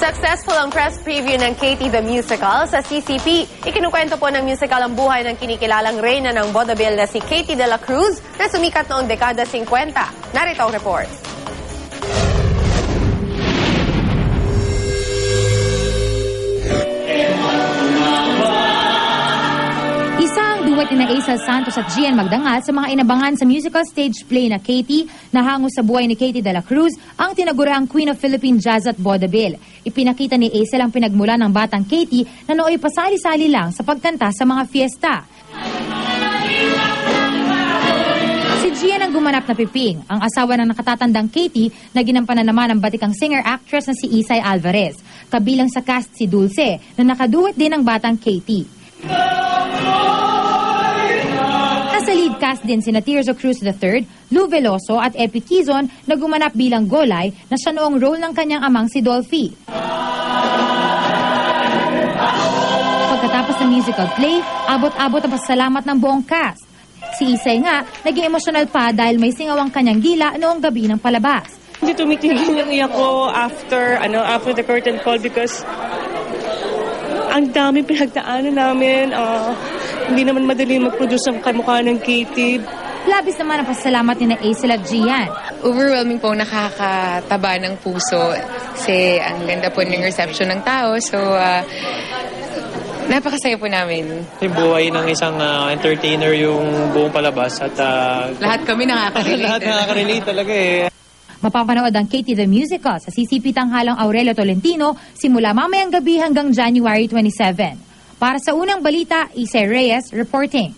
Successful ang press preview ng Katie the Musical sa CCP. Ikinukwento po ng musical ang buhay ng kinikilalang reyna ng vaudeville na si Katie de la Cruz na sumikat noong dekada 50. Narito ang report. Duwet ni Aisel Santos at Gian Magdangal sa mga inabangan sa musical stage play na Katie na hango sa buhay ni Katie de la Cruz, ang tinaguriang Queen of Philippine Jazz at Vaudeville. Ipinakita ni Aisel ang pinagmula ng batang Katie na nooy pasali-sali lang sa pagkanta sa mga fiesta. Si Gian ang gumanap na Piping, ang asawa ng nakatatandang Katie na ginampanan naman ng batikang singer-actress na si Isay Alvarez. Kabilang sa cast si Dulce na nakaduwet din ng batang Katie. Sa lead cast din sina Tirso Cruz III, Lou Veloso at Epi Quizon na gumanap bilang Golay na siya noong role ng kanyang amang si Dolphy. Pagkatapos ng musical play, abot-abot ang pasasalamat ng buong cast. Si Isay nga, naging emosyonal pa dahil may singaw ang kanyang gila noong gabi ng palabas. Hindi tumitigil yung iyak ko after the curtain call because ang dami pinagdaanan namin. Hindi naman madali mag-produce ang kamukha ng Katie. Labis naman ang pasasalamat ni na Aisel at Gian. Overwhelming po, nakakataba ng puso kasi ang ganda po ng reception ng tao. So, napakasaya po namin. Yung buhay ng isang entertainer yung buong palabas at lahat kami nakaka-relate. lahat nakaka-relate talaga eh. Mapapanood ang Katie the Musical sa CCP Tanghalang Aurelio Tolentino simula mamayang gabi hanggang January 27. Para sa unang balita, Isay Reyes reporting.